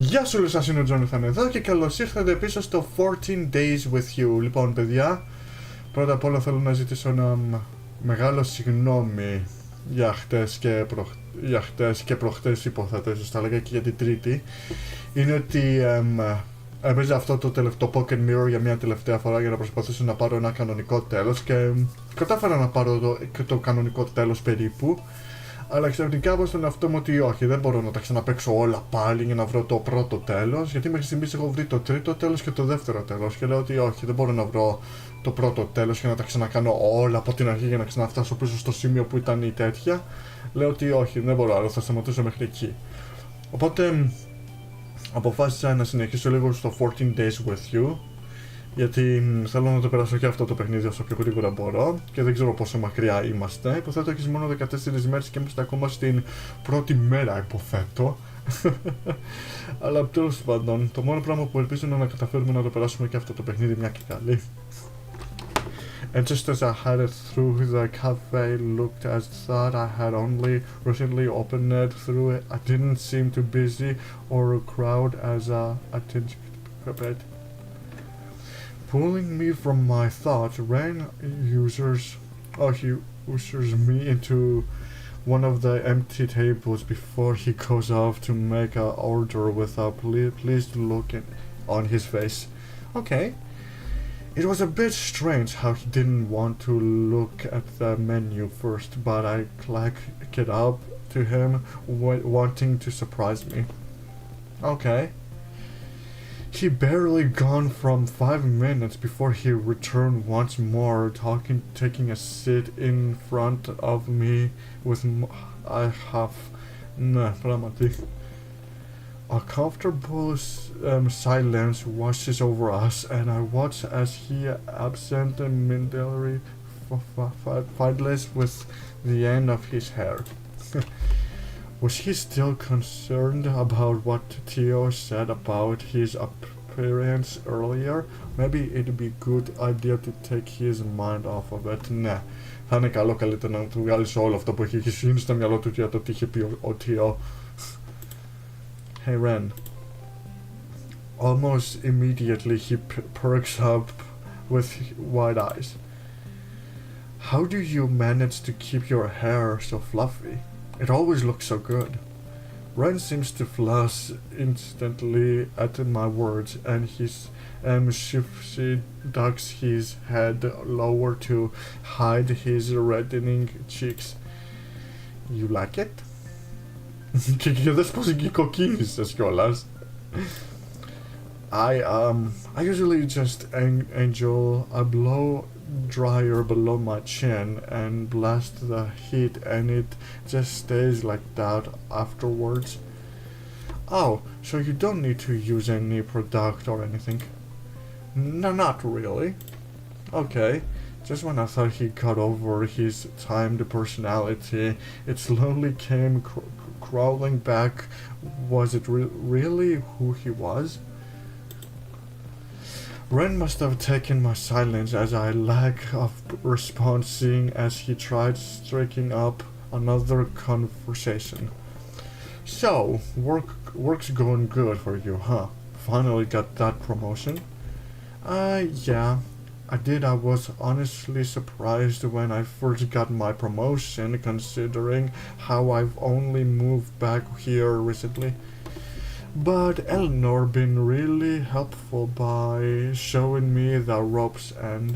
Γεια σου όλους σας, είναι ο JohnyThan εδώ και καλώς ήρθατε πίσω στο 14 Days With You. Λοιπόν παιδιά, πρώτα απ' όλα θέλω να ζητήσω ένα μεγάλο συγγνώμη για χτες και προχτές υποθέτω, θα λέγα και για την Τρίτη. Είναι ότι έπαιζε αυτό το Pocket Mirror για μια τελευταία φορά για να προσπαθήσω να πάρω ένα κανονικό τέλος και κατάφερα να πάρω το κανονικό τέλος περίπου. Αλλά ξαφνικά έβαλα στον εαυτό μου ότι όχι, δεν μπορώ να τα ξαναπαίξω όλα πάλι για να βρω το πρώτο τέλος. Γιατί μέχρι στιγμής έχω βρει το τρίτο τέλος και το δεύτερο τέλος. Και λέω ότι όχι, δεν μπορώ να βρω το πρώτο τέλος και να τα ξανακάνω όλα από την αρχή για να ξαναφτάσω πίσω στο σημείο που ήταν η τέτοια. Λέω ότι όχι, δεν μπορώ άλλο, θα σταματήσω μέχρι εκεί. Οπότε αποφάσισα να συνεχίσω λίγο στο 14 Days With You. Γιατί θέλω να το περάσω και αυτό το παιχνίδι όσο πιο γρήγορα μπορώ και δεν ξέρω πόσο μακριά είμαστε. Υποθέτω έχεις μόνο 14 μέρες και είμαστε ακόμα στην πρώτη μέρα, υποθέτω. Αλλά τέλος πάντων, το μόνο πράγμα που ελπίζω είναι να καταφέρουμε να το περάσουμε και αυτό το παιχνίδι μια και καλή. And just as I headed through the cafe, looked as thought I had only recently opened it through it. I didn't seem too busy or a crowd as I anticipated. Pulling me from my thoughts, Ren ushers me into one of the empty tables before he goes off to make an order with a pleased look on his face. Okay. It was a bit strange how he didn't want to look at the menu first, but I clacked it up to him, wanting to surprise me. Okay. He barely gone from 5 minutes before he returned once more, taking a seat in front of me with a comfortable silence washes over us, and I watch as he absent-mindedly fiddles with the end of his hair. Was he still concerned about what Theo said about his appearance earlier? Maybe it'd be a good idea to take his mind off of it. Ναι, θα είναι καλό καλύτερα να του βγάλεις όλο αυτό που έχει γίνει στο μυαλό του για το τι είχε πει ο Theo. Hey Ren. Almost immediately he perks up with wide eyes. How do you manage to keep your hair so fluffy? It always looks so good. Ren seems to flush instantly at my words, and she ducks his head lower to hide his reddening cheeks. You like it? Και δες πως κοκκίνησες κιόλας. I usually just enjoy a blow dryer below my chin and blast the heat, and it just stays like that afterwards. Oh, so you don't need to use any product or anything? No, not really. Okay, just when I thought he got over his timed personality, it slowly came crawling back. Was it really who he was? Ren must have taken my silence as a lack of response, seeing as he tried striking up another conversation. So, work's going good for you, huh? Finally got that promotion? Yeah, I did. I was honestly surprised when I first got my promotion, considering how I've only moved back here recently. But Eleanor been really helpful by showing me the ropes and...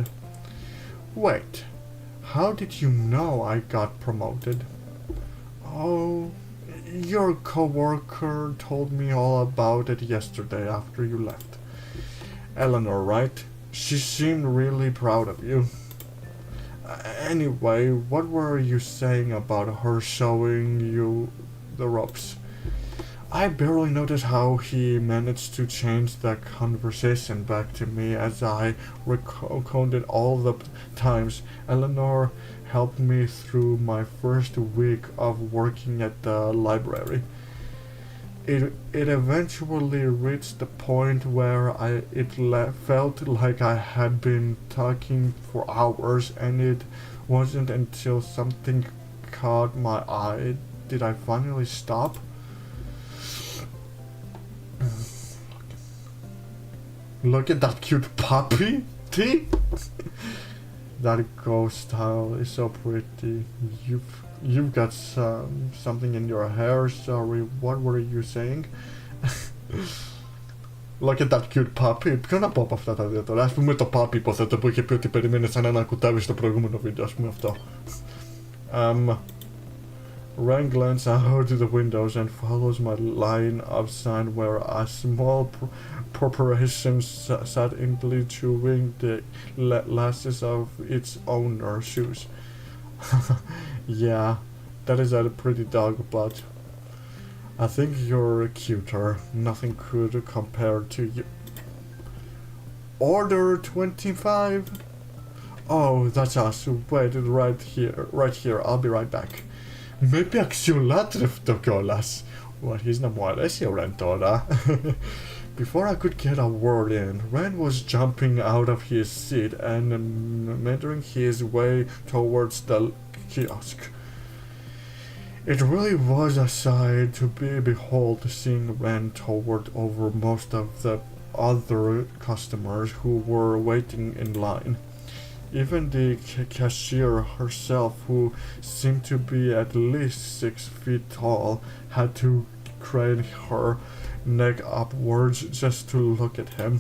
Wait, how did you know I got promoted? Oh, your coworker told me all about it yesterday after you left. Eleanor, right? She seemed really proud of you. Anyway, what were you saying about her showing you the ropes? I barely noticed how he managed to change the conversation back to me as I recounted all the times Eleanor helped me through my first week of working at the library. It eventually reached the point where felt like I had been talking for hours, and it wasn't until something caught my eye did I finally stop. Look at that cute puppy. Tea? That ghost style is so pretty. You've got something in your hair. Sorry, what were you saying? Look at that cute puppy. Ποιο να πω από αυτά τα δύο τώρα? Ας πούμε το puppy υποθέτω που είχε πει ότι περιμένει σαν ένα κουτάβι στο προηγούμενο βίντεο. Ας πούμε αυτό. Ren glanced out the windows and follows my line of sign where a small corporation sat idly chewing the lashes of its owner's shoes. Yeah, that is a pretty dog, but I think you're cuter. Nothing could compare to you. Order 25? Oh, that's us. Wait right here. I'll be right back. Maybe αξιολάτρευτο κιόλας. Αρχίζει να μου αρέσει ο Ren τώρα. Before I could get a word in, Ren was jumping out of his seat and meandering his way towards the kiosk. It really was a sight to behold, seeing Ren toward over most of the other customers who were waiting in line. Even the cashier herself, who seemed to be at least 6 feet tall, had to crane her neck upwards just to look at him.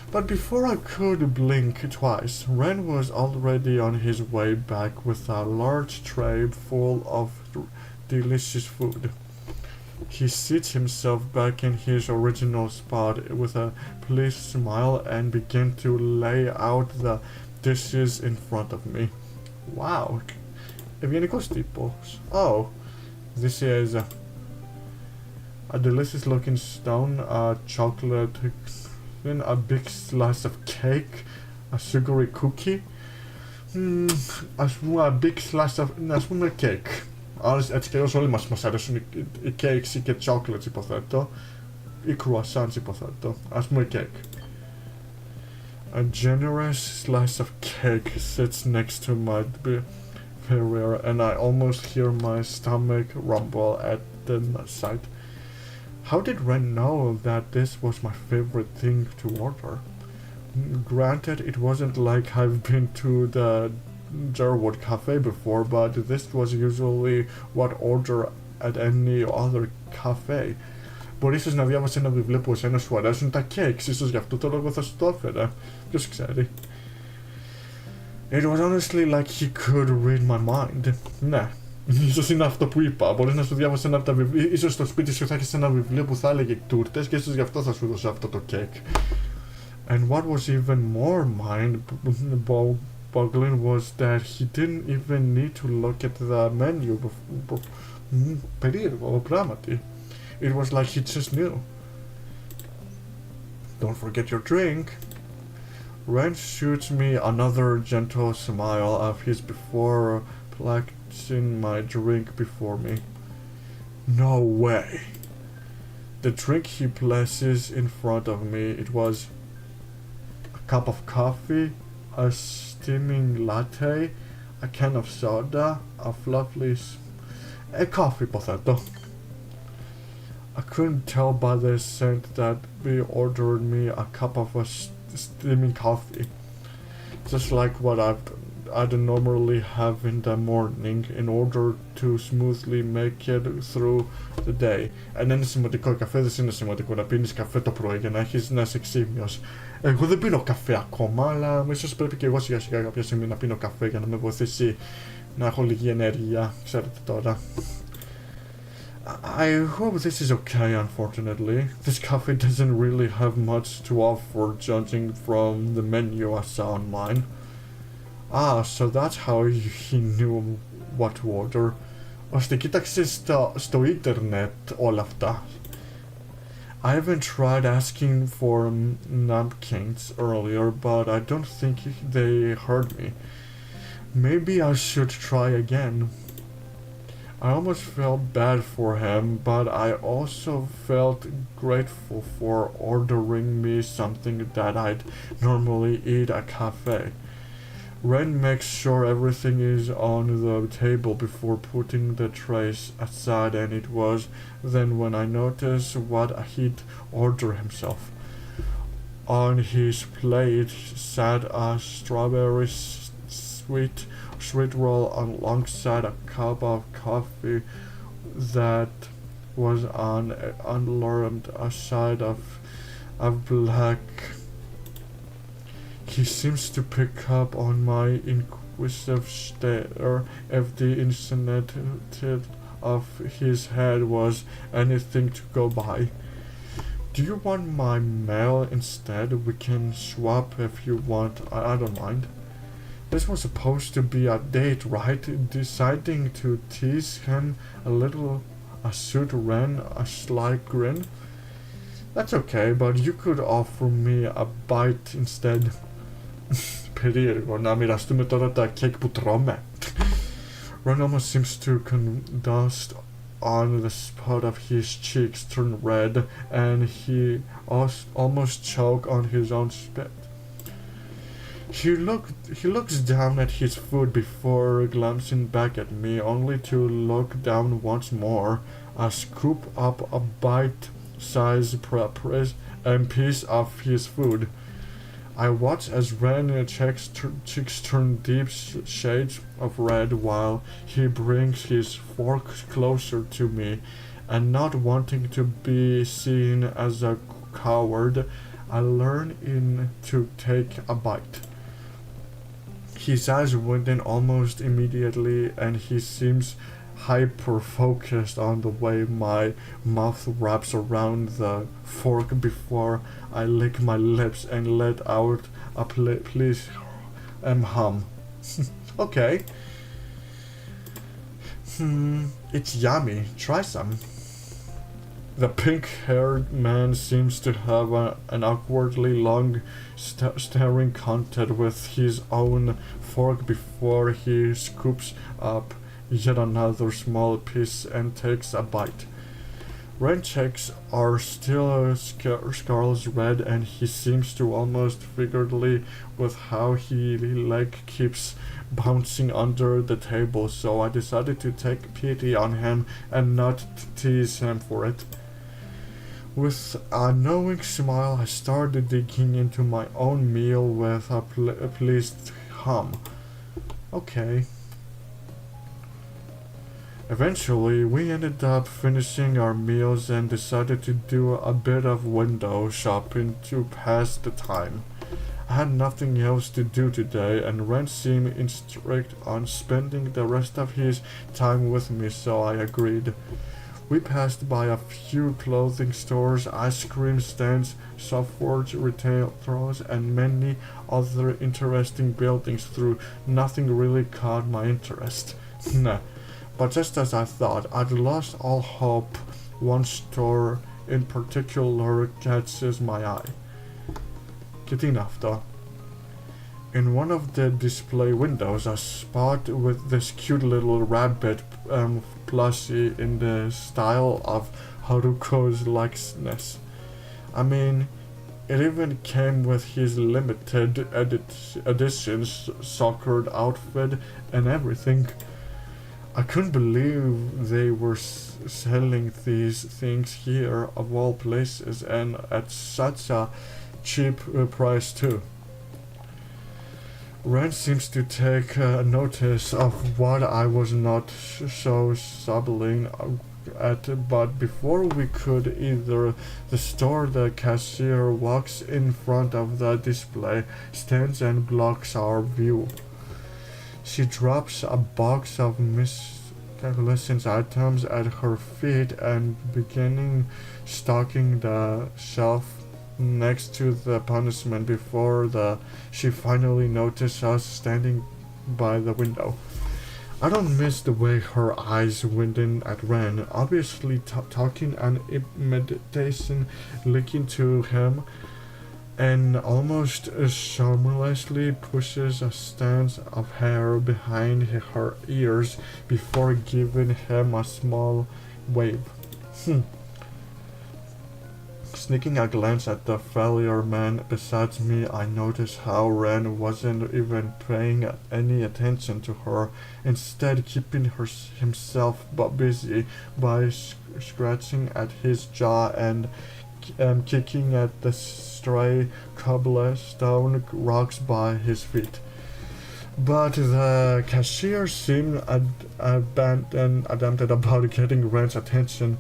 But before I could blink twice, Ren was already on his way back with a large tray full of delicious food. He seated himself back in his original spot with a pleased smile and began to lay out the dishes in front of me. Wow. Ευγενικός τύπος. Oh, this is a delicious looking stone, a chocolate, then a big slice of cake, a sugary cookie. A big slice of, ας πούμε, cake. Έτσι και όλοι μας αρέσουν οι cakes και chocolates υποθέτω, ή croissants υποθέτω, ας πούμε cake. A generous slice of cake sits next to my barrier and I almost hear my stomach rumble at the sight. How did Ren know that this was my favorite thing to order? Granted, it wasn't like I've been to the Jarwood Cafe before, but this was usually what order at any other cafe. Μπορεί ίσως να διάβασε ένα βιβλίο που εσένα σου αρέσουν τα cakes, ίσως γι' αυτό το λόγο θα σου το έφερε. Ποιος ξέρει. It was honestly like he could read my mind. Ναι, ίσως είναι αυτό που είπα. Μπορείς να σου διάβασε ένα από τα βιβλία. Ίσως στο σπίτι σου θα έχεις ένα βιβλίο που θα έλεγε τούρτες και ίσως γι' αυτό θα σου δώσει αυτό το cake. And what was even more mind-boggling was that he didn't even need to look at the menu before. Περίεργο πράγματι. It was like he just knew. Don't forget your drink. Ren shoots me another gentle smile of his before placing my drink before me. No way. The drink he places in front of me, it was a cup of coffee, a steaming latte, a can of soda, a fluffy coffee υποθέτω. I couldn't tell by the scent that he ordered me a cup of a steaming coffee, just like what I'd normally have in the morning in order to smoothly make it through the day. Αν είναι σημαντικό, καφέ δεν είναι σημαντικό να πίνεις καφέ το πρωί για να είσαι ξύπνιος. Εγώ δεν πίνω καφέ ακόμα, αλλά ίσως πρέπει και εγώ σιγά σιγά κάποια στιγμή να πίνω καφέ για να με βοηθήσει να έχω λίγη ενέργεια, ξέρετε τώρα. I hope this is okay, unfortunately. This cafe doesn't really have much to offer, judging from the menu I saw online. Ah, so that's how he knew what to order. Ώστε κοίταξε στο ίντερνετ όλα αυτά. I haven't tried asking for napkins earlier, but I don't think they heard me. Maybe I should try again. I almost felt bad for him, but I also felt grateful for ordering me something that I'd normally eat at a cafe. Ren makes sure everything is on the table before putting the trays aside, and it was then when I noticed what he'd ordered himself. On his plate sat a strawberry sweet roll alongside a cup of coffee that was on unlearned a side of black. He seems to pick up on my inquisitive stare if the instant of his head was anything to go by. Do you want my mail instead? We can swap if you want. I don't mind. This was supposed to be a date, right? Deciding to tease him a little, a suit ran a sly grin. That's okay, but you could offer me a bite instead. Περίεργο να μοιραστούμε τώρα τα κέικ που τρώμε. Ron almost seems to convulse on the spot of his cheeks turn red, and he almost choke on his own spit. He looks down at his food before glancing back at me, only to look down once more, scoop up a bite-sized piece of his food. I watch as Ren's cheeks turn deep shades of red while he brings his fork closer to me, and not wanting to be seen as a coward, I learn to take a bite. His eyes widen almost immediately, and he seems hyper-focused on the way my mouth wraps around the fork before I lick my lips and let out a please hum. Okay. It's yummy. Try some. The pink-haired man seems to have an awkwardly long staring contact with his own fork before he scoops up yet another small piece and takes a bite. Ren's cheeks are still scarlet red, and he seems to almost figuratively with how his leg keeps bouncing under the table, so I decided to take pity on him and not tease him for it. With a knowing smile, I started digging into my own meal with a pleased hum. Okay. Eventually, we ended up finishing our meals and decided to do a bit of window shopping to pass the time. I had nothing else to do today, and Ren seemed strict on spending the rest of his time with me, so I agreed. We passed by a few clothing stores, ice cream stands, software retailers, and many other interesting buildings, though nothing really caught my interest. Nah. But just as I thought, I'd lost all hope. One store in particular catches my eye. Και τι είναι αυτό? In one of the display windows, a spot with this cute little rabbit plushie in the style of Haruko's likeness. I mean, it even came with his limited edition soccer outfit and everything. I couldn't believe they were selling these things here of all places, and at such a cheap price too. Ren seems to take notice of what I was not so subbing at, but before we could either the cashier walks in front of the display stands and blocks our view. She drops a box of miscellaneous items at her feet and beginning stocking the shelf next to the punishment before she finally noticed us standing by the window. I don't miss the way her eyes widen at Ren, obviously talking and imitation, looking to him, and almost shamelessly pushes a strand of hair behind her ears before giving him a small wave. Sneaking a glance at the familiar man beside me, I noticed how Ren wasn't even paying any attention to her, instead keeping himself busy by scratching at his jaw and kicking at the stray cobblestone rocks by his feet. But the cashier seemed adamant about getting Ren's attention,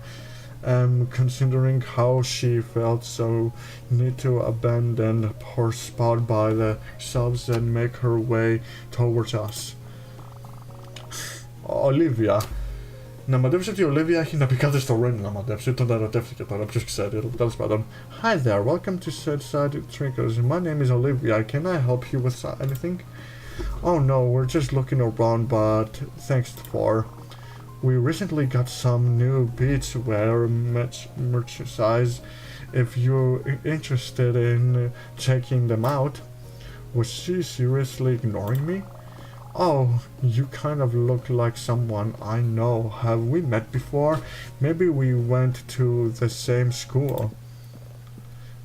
considering how she felt, so need to abandon her spot by the shelves and make her way towards us. Olivia. Να μαντέψει ότι η Olivia έχει να πει κάτι στο Ren να μαντέψει, τον ερωτεύτηκε τώρα, ποιος ξέρει, τέλος πάντων. Hi there, welcome to Sedside Trinkers. My name is Olivia, can I help you with anything? Oh no, we're just looking around, but thanks for. We recently got some new beachwear merchandise. If you're interested in checking them out. Was she seriously ignoring me? Oh, you kind of look like someone I know. Have we met before? Maybe we went to the same school.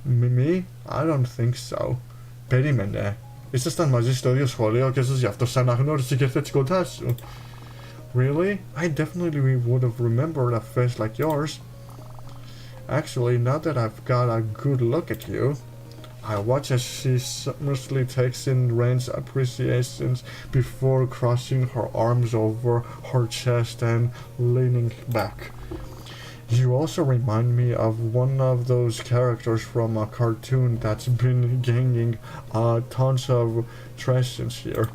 Me? I don't think so. Περίμενε. Ήσασταν μαζί στο ίδιο σχολείο και ίσως γι' αυτό σ' αναγνώρισε και ήρθε κοντά σου. Really? I definitely would have remembered a face like yours. Actually, now that I've got a good look at you, I watch as she submissively takes in Ren's appreciations before crossing her arms over her chest and leaning back. You also remind me of one of those characters from a cartoon that's been gaining tons of traction here.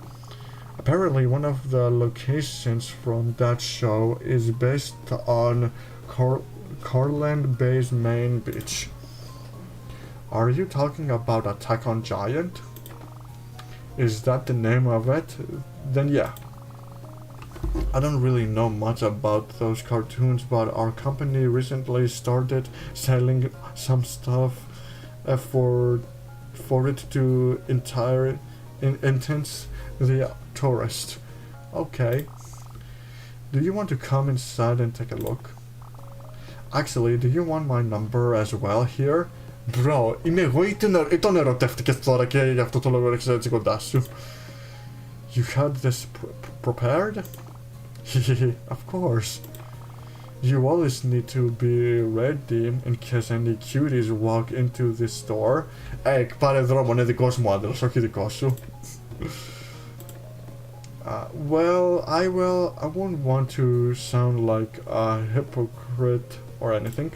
Apparently, one of the locations from that show is based on Carland Bay's main beach. Are you talking about Attack on Giant? Is that the name of it? Then yeah. I don't really know much about those cartoons, but our company recently started selling some stuff for it to intense the tourist. Okay. Do you want to come inside and take a look? Actually, do you want my number as well here? Bro, είμαι εγώ ή τον ερωτεύτηκες τώρα και γι' αυτό το λόγο έρχεσαι έτσι κοντά σου. You had this prepared? Of course. You always need to be ready in case any cuties walk into this store. Πάρε δρόμο, είναι δικός μου άντρας, όχι δικός σου. Well, I won't want to sound like a hypocrite or anything.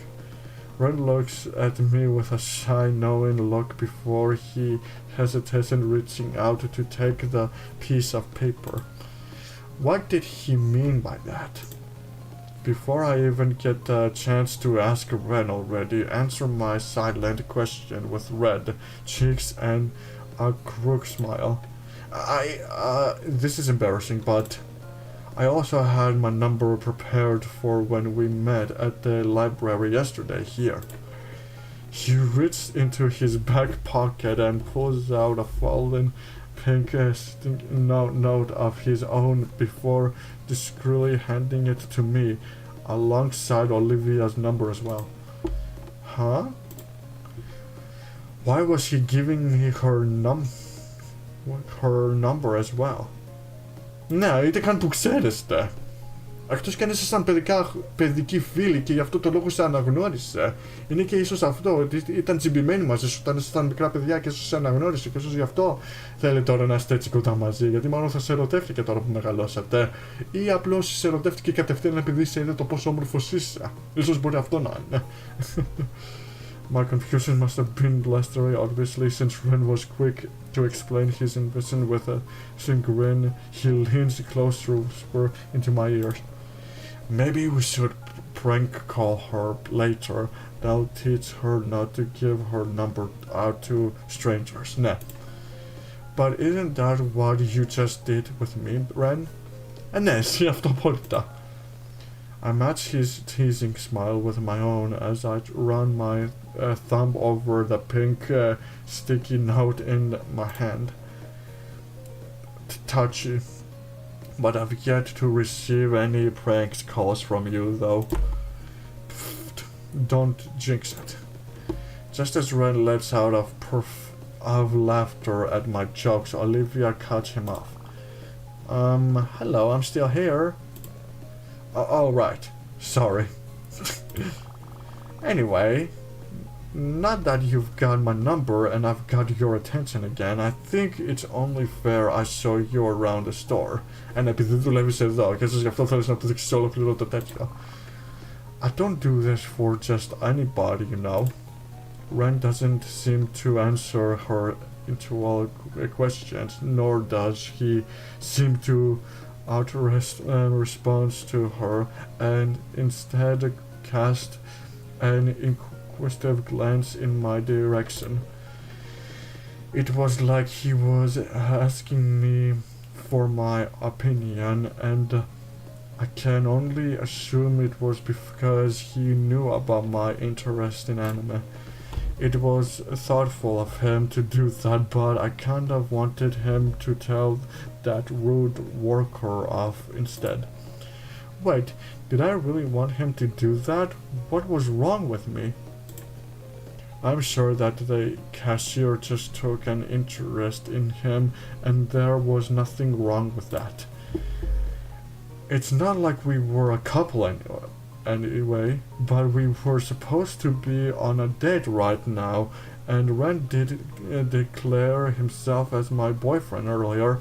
Ren looks at me with a shy, knowing look before he hesitates in reaching out to take the piece of paper. What did he mean by that? Before I even get a chance to ask Ren already, answer my silent question with red cheeks and a crook smile. This is embarrassing, but I also had my number prepared for when we met at the library yesterday here. He reaches into his back pocket and pulls out a fallen pink note of his own before discreetly handing it to me, alongside Olivia's number as well. Huh? Why was he giving me her number as well? Ναι, είτε καν που ξέρεστε. Εκτός κι αν ήσασταν παιδικοί φίλοι και γι' αυτό το λόγο σε αναγνώρισε. Είναι και ίσως αυτό, ότι ήταν τσιμπημένοι μαζί σου όταν ήσασταν μικρά παιδιά και ίσως σε αναγνώρισε και ίσως γι' αυτό θέλει τώρα να είστε έτσι κοντά μαζί. Γιατί μάλλον θα σε ερωτεύτηκε τώρα που μεγαλώσατε. Ή απλώς σε ερωτεύτηκε κατευθείαν επειδή σε είδε το πόσο όμορφος είσαι. Ίσως μπορεί αυτό να είναι. My confusion must have been blustery, obviously, since Ren was quick to explain his invention with a grin. He leans close to whisper into my ears. Maybe we should prank call her later. That'll teach her not to give her number out to strangers. Nah. But isn't that what you just did with me, Ren? Ναι, εσύ αυτό απόλυτα. I match his teasing smile with my own as I run my thumb over the pink sticky note in my hand. Touchy. But I've yet to receive any pranks calls from you, though. Pfft, don't jinx it. Just as Ren lets out of laughter at my jokes, Olivia cuts him off. Hello, I'm still here. Oh, right. Sorry. Anyway, Not that you've got my number and I've got your attention again. I think it's only fair I show you around the store. Επειδή δουλεύεις εδώ και ίσως γι' αυτό θέλεις να του δείξεις ολόκληρο το τέτοιο. I don't do this for just anybody, you know. Ren doesn't seem to answer her intellectual questions, nor does he seem to respond to her, and instead cast an inquisitive glance in my direction. It was like he was asking me for my opinion, and I can only assume it was because he knew about my interest in anime. It was thoughtful of him to do that, but I kind of wanted him to tell that rude worker off instead. Wait, did I really want him to do that? What was wrong with me? I'm sure that the cashier just took an interest in him, and there was nothing wrong with that. It's not like we were a couple anyway, but we were supposed to be on a date right now, and Ren did declare himself as my boyfriend earlier.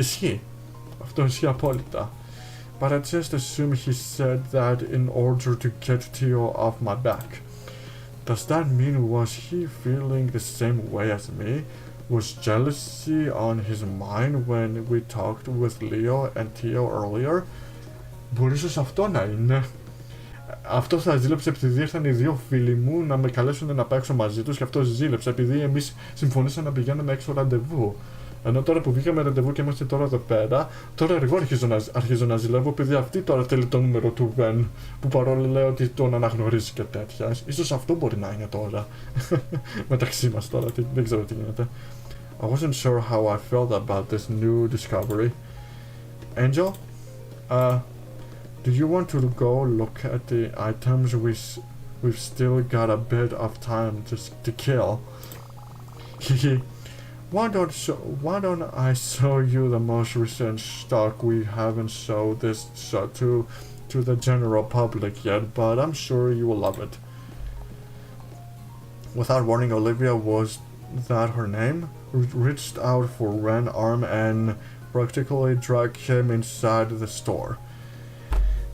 Is he? Αυτό ισχύει απόλυτα. But I just assume he said that in order to get Tio off my back. Does that mean was he feeling the same way as me? Was jealousy on his mind when we talked with Leo and Tio earlier? Μπορεί ίσως αυτό να είναι. Αυτό θα ζήλεψε επειδή ήρθαν οι δύο φίλοι μου να με καλέσουν να παίξω μαζί τους και αυτό ζήλεψε επειδή εμείς συμφωνήσαμε να πηγαίνουμε έξω ραντεβού. Ενώ τώρα που βγήκαμε ραντεβού και είμαστε τώρα εδώ πέρα, τώρα εγώ αρχίζω να ζηλεύω επειδή αυτή τώρα θέλει το νούμερο του Βεν, που παρόλο λέει ότι τον αναγνωρίζει και τέτοια. Ίσως αυτό μπορεί να είναι τώρα. Μεταξύ μας τώρα, δεν ξέρω τι γίνεται. I wasn't sure how I felt about this new discovery. Angel? Do you want to go look at the items? We've still got a bit of time to kill. Why don't I show you the most recent stock? We haven't showed this to the general public yet, but I'm sure you will love it. Without warning, Olivia, was that her name, reached out for Ren's arm and practically dragged him inside the store.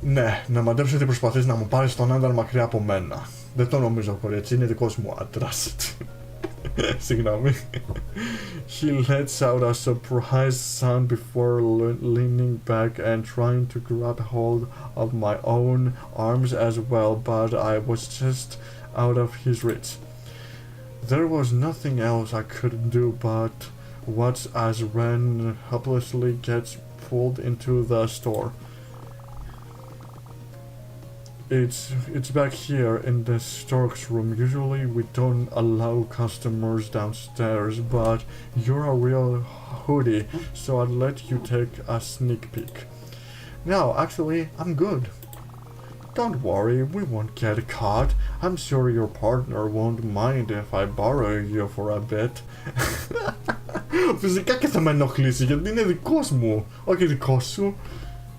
Ναι, να μαντέψω ότι προσπαθείς να μου πάρεις τον άντρα μακριά από μένα. Δεν το νομίζω, κορίτσι, είναι δικός μου άντρας. Συγγνώμη. He lets out a surprised sound before leaning back and trying to grab hold of my own arms as well, but I was just out of his reach. There was nothing else I could do but watch as Ren helplessly gets pulled into the store. It's back here in the storage room. Usually we don't allow customers downstairs, but you're a real hoodie, so I'll let you take a sneak peek. No, actually, I'm good. Don't worry, we won't get caught. I'm sure your partner won't mind if I borrow you for a bit. Φυσικά και θα με ενοχλήσει, γιατί είναι δικός μου, όχι δικός σου.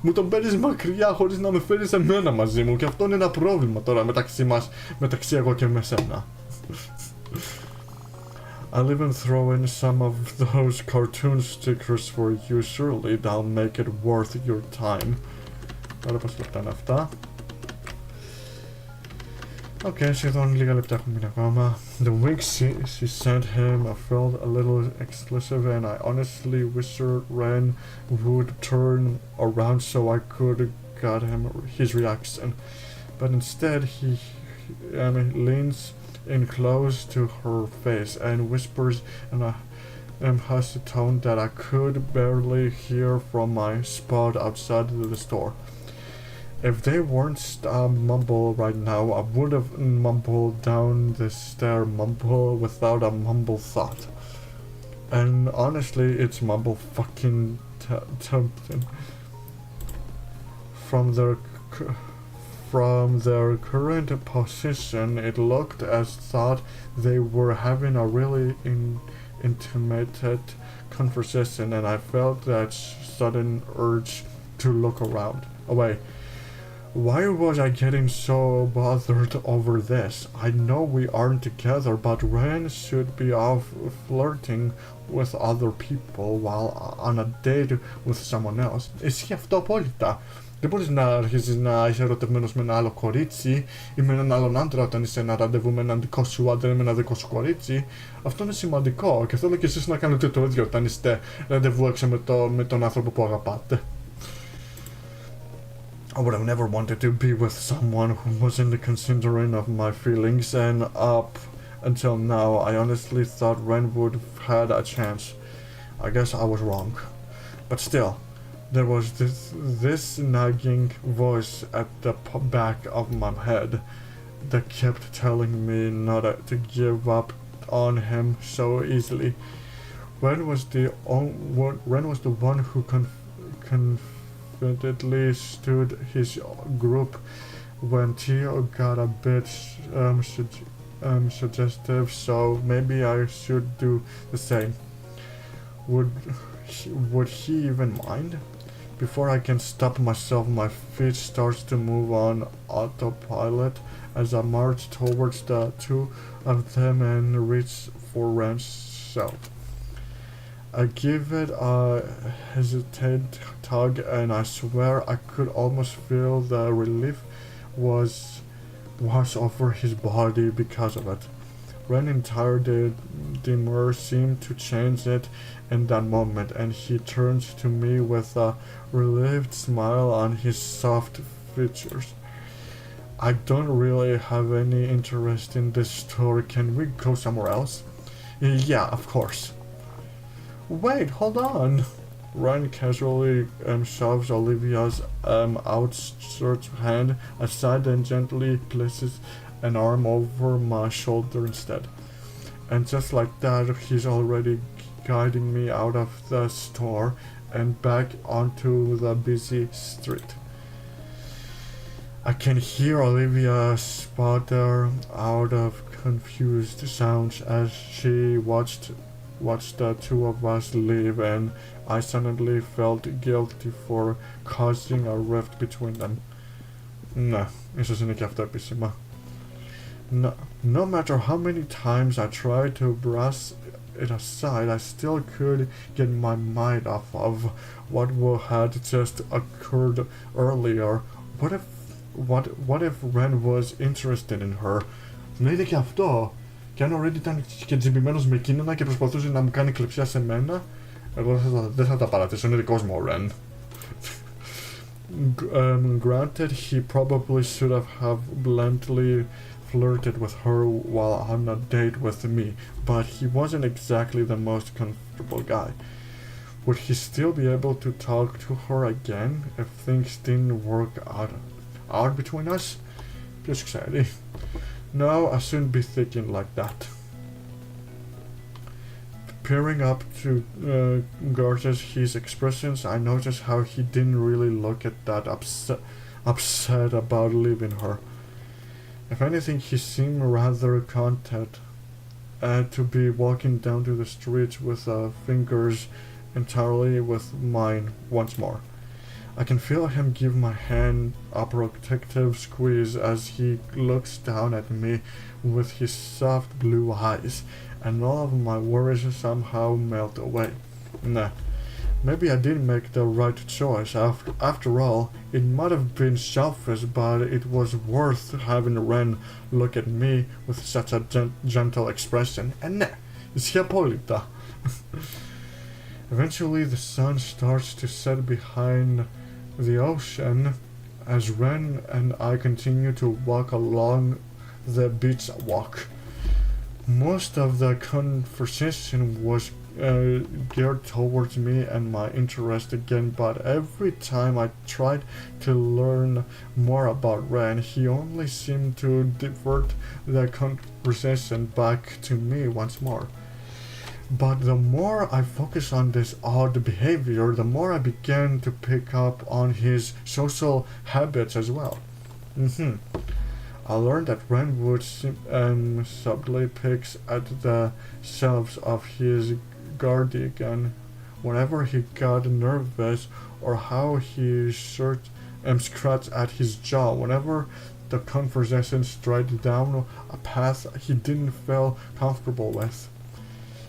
Μου τον παίρνεις μακριά χωρίς να με φέρεις εμένα μαζί μου και αυτό είναι ένα πρόβλημα τώρα μεταξύ μας, μεταξύ εγώ και με σένα. I'll even throw in some of those cartoon stickers for you, surely that'll make it worth your time. Τώρα πας λεπτά είναι αυτά. Okay, σχεδόν λίγα λεπτά έχουν μείνει ακόμα. The wink she sent him felt a little exclusive, and I honestly wished Ren would turn around so I could get his reaction. But instead he leans in close to her face and whispers in a husky tone that I could barely hear from my spot outside the store. If they weren't mumble right now, I would have mumbled down the stair, mumble without a mumble thought. And honestly, it's mumble fucking tempting. From their current position, it looked as thought they were having a really intimate conversation, and I felt that sudden urge to look away. Why was I getting so bothered over this? I know we aren't together, but Ren should be off flirting with other people while on a date with someone else. Ισχύει αυτό απόλυτα. Δεν μπορείς να αρχίσεις να είσαι ερωτευμένος με ένα άλλο κορίτσι ή με έναν άλλον άντρα όταν είσαι ένα ραντεβού με έναν δικό σου άντρα ή με ένα δικό σου κορίτσι. Αυτό είναι σημαντικό και θέλω και εσείς να κάνετε το ίδιο όταν είστε ραντεβού έξω με τον άνθρωπο που αγαπάτε. I would have never wanted to be with someone who wasn't considering of my feelings, and up until now I honestly thought Ren would have had a chance. I guess I was wrong. But still, there was this nagging voice at the back of my head that kept telling me not to give up on him so easily. Ren was the one who confidently stood his group when Tio got a bit suggestive, so maybe I should do the same. Would he even mind? Before I can stop myself, my feet starts to move on autopilot as I march towards the two of them and reach for Ren's cell. I give it a hesitant tug, and I swear I could almost feel the relief wash over his body because of it. Ren's entire demeanor seemed to change it in that moment, and he turns to me with a relieved smile on his soft features. I don't really have any interest in this story. Can we go somewhere else? Yeah, of course. Wait, hold on. Ren casually shoves Olivia's outstretched hand aside and gently places an arm over my shoulder instead. And just like that, he's already guiding me out of the store and back onto the busy street. I can hear Olivia sputter out of confused sounds as she watched the two of us leave, and I suddenly felt guilty for causing a rift between them. Ναι, ίσως είναι και αυτό επίσημα. No matter how many times I tried to brush it aside, I still could get my mind off of what had just occurred earlier. What if Ren was interested in her? Ναι, είναι και αυτό. Και αν ο Ren ήταν και τζιμπημένος με εκείνα και προσπαθούσε να μου κάνει κλεψιά σε μένα, εγώ δεν θα τα παρατήσω, είναι δικός μου ο Ren. Granted, he probably should have bluntly flirted with her while on a date with me, but he wasn't exactly the most comfortable guy. Would he still be able to talk to her again if things didn't work out between us? Ποιος ξέρει. No, I shouldn't be thinking like that. Peering up to gauge his expressions, I noticed how he didn't really look at that upset about leaving her. If anything, he seemed rather content to be walking down to the street with fingers entirely with mine once more. I can feel him give my hand a protective squeeze as he looks down at me with his soft blue eyes, and all of my worries somehow melt away. Nah, maybe I did make the right choice. After all, it might have been selfish, but it was worth having Ren look at me with such a gentle expression. And ναι, ισχύει απόλυτα. Eventually, the sun starts to set behind the ocean as Ren and I continue to walk along the beach walk. Most of the conversation was geared towards me and my interest again, but every time I tried to learn more about Ren, he only seemed to divert the conversation back to me once more. But the more I focus on this odd behavior, the more I began to pick up on his social habits as well. I learned that Ren would subtly picks at the shelves of his cardigan whenever he got nervous, or how he scratch at his jaw whenever the conversation strayed down a path he didn't feel comfortable with.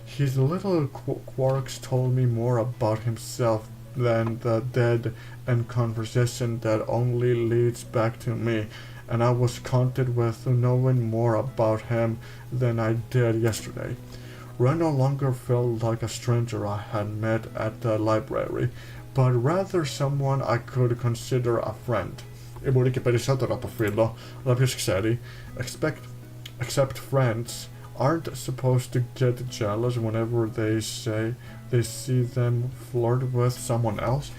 His little quirks told me more about himself than the dead-end conversation that only leads back to me, and I was content with knowing more about him than I did yesterday. Ren no longer felt like a stranger I had met at the library, but rather someone I could consider a friend. Μπορεί και περισσότερο από φίλο, αλλά ποιος ξέρει. Except friends aren't supposed to get jealous whenever they say they see them flirt with someone else.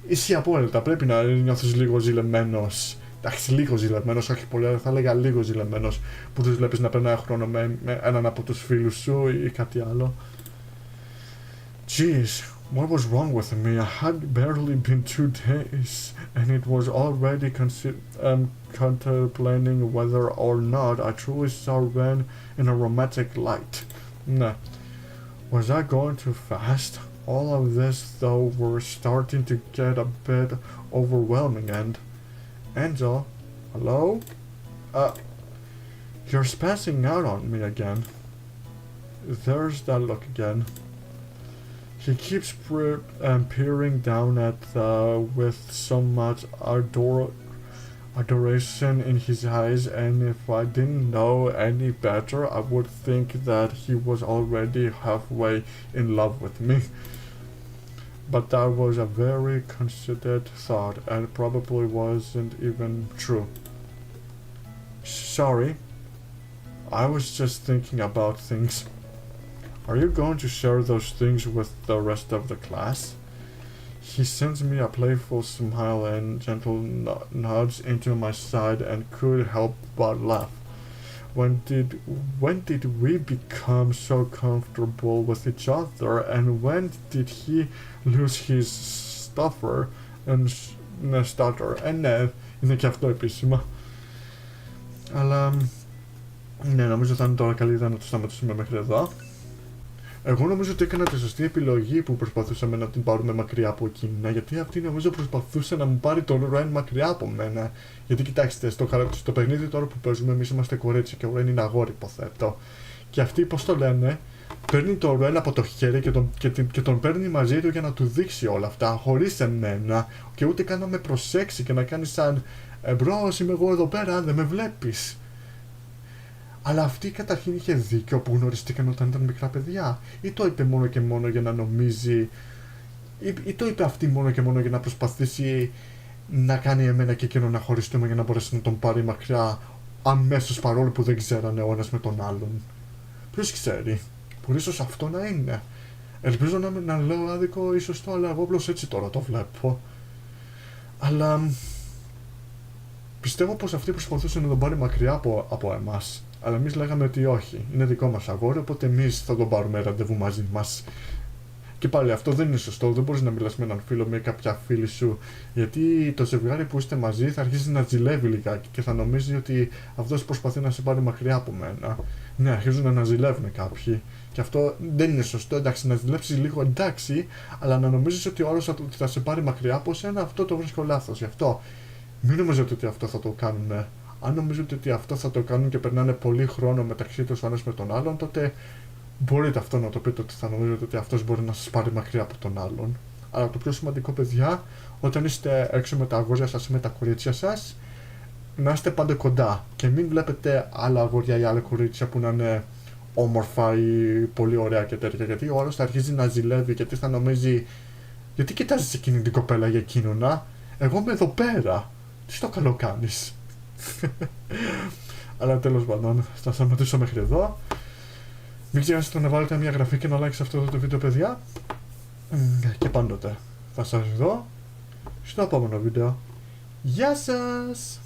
Ισχύει απόλυτα, πρέπει να νιώθεις λίγο ζηλεμένος. Εντάξει, λίγο ζηλεμένος, όχι πολύ, αλλά θα έλεγα λίγο ζηλεμένος που τους βλέπεις να περνάει χρόνο με έναν από τους φίλους σου ή κάτι άλλο. Jeez, what was wrong with me? I had barely been 2 days, and it was already contemplating whether or not I truly saw Ren in a romantic light. Nah. Was I going too fast? All of this, though, were starting to get a bit overwhelming, and... Angel? Hello? You're spazzing out on me again. There's that look again. He keeps peering down at with so much adoration in his eyes, and if I didn't know any better, I would think that he was already halfway in love with me. But that was a very considered thought, and probably wasn't even true. Sorry. I was just thinking about things. Are you going to share those things with the rest of the class? He sends me a playful smile and gentle nods into my side and could help but laugh. When did we become so comfortable with each other, and when did he lose his stutter? Ναι, είναι και αυτό επίσημα. Αλλά ναι, νομίζω θα είναι τώρα καλή ιδέα να το σταματήσουμε μέχρι εδώ. Εγώ νομίζω ότι έκανα τη σωστή επιλογή που προσπαθούσαμε να την πάρουμε μακριά από εκείνα, γιατί αυτή νομίζω προσπαθούσε να μου πάρει τον Ren μακριά από μένα. Γιατί κοιτάξτε, στο παιχνίδι τώρα που παίζουμε, εμείς είμαστε κορίτσι και ο Ren είναι αγόρι, υποθέτω. Και αυτή, πώς το λένε, παίρνει τον Ren από το χέρι και τον παίρνει μαζί του για να του δείξει όλα αυτά, χωρίς εμένα, και ούτε καν να με προσέξει και να κάνει σαν «Μπρος, είμαι εγώ εδώ πέρα, δεν με βλέπεις». Αλλά αυτή καταρχήν είχε δίκιο που γνωριστήκαν όταν ήταν μικρά παιδιά, ή το είπε μόνο και μόνο για να νομίζει, ή το είπε αυτή μόνο και μόνο για να προσπαθήσει να κάνει εμένα και εκείνο να χωριστούμε για να μπορέσει να τον πάρει μακριά αμέσως, παρόλο που δεν ξέρανε ο ένας με τον άλλον. Ποιος ξέρει, μπορεί ίσως αυτό να είναι. Ελπίζω να λέω άδικο ή σωστό, αλλά εγώ απλώς έτσι τώρα το βλέπω. Αλλά πιστεύω πως αυτή προσπαθούσε να τον πάρει μακριά από εμάς. Αλλά εμείς λέγαμε ότι όχι, είναι δικό μας αγόρι, οπότε εμείς θα τον πάρουμε ραντεβού μαζί μας. Και πάλι αυτό δεν είναι σωστό, δεν μπορείς να μιλάς με έναν φίλο με κάποια φίλη σου, γιατί το ζευγάρι που είστε μαζί θα αρχίσει να ζηλεύει λιγάκι και θα νομίζει ότι αυτός προσπαθεί να σε πάρει μακριά από μένα. Ναι, αρχίζουν να ζηλεύουν κάποιοι. Και αυτό δεν είναι σωστό, εντάξει, να ζηλέψεις λίγο εντάξει, αλλά να νομίζεις ότι ο άλλος θα σε πάρει μακριά από σένα, αυτό το βρίσκω λάθος. Γι' αυτό μην νομίζετε ότι αυτό θα το κάνουν. Αν νομίζετε ότι αυτό θα το κάνουν και περνάνε πολύ χρόνο μεταξύ τους ο ένας με τον άλλον, τότε μπορείτε αυτό να το πείτε, ότι θα νομίζετε ότι αυτός μπορεί να σας πάρει μακριά από τον άλλον. Αλλά το πιο σημαντικό, παιδιά, όταν είστε έξω με τα αγόρια σας ή με τα κορίτσια σας, να είστε πάντα κοντά και μην βλέπετε άλλα αγόρια ή άλλα κορίτσια που να είναι όμορφα ή πολύ ωραία και τέτοια, γιατί ο άλλος θα αρχίζει να ζηλεύει, γιατί θα νομίζει γιατί κοιτάζεις εκείνη την κοπέλα για εκείνον, εγώ είμαι εδώ πέρα, τι στο καλό κάνεις. Αλλά τέλος πάντων, θα σταματήσω μέχρι εδώ. Μην ξεχάσετε να βάλετε μια εγγραφή και να like σε αυτό το βίντεο, παιδιά. Και πάντοτε θα σας δω στο επόμενο βίντεο. Γεια σας!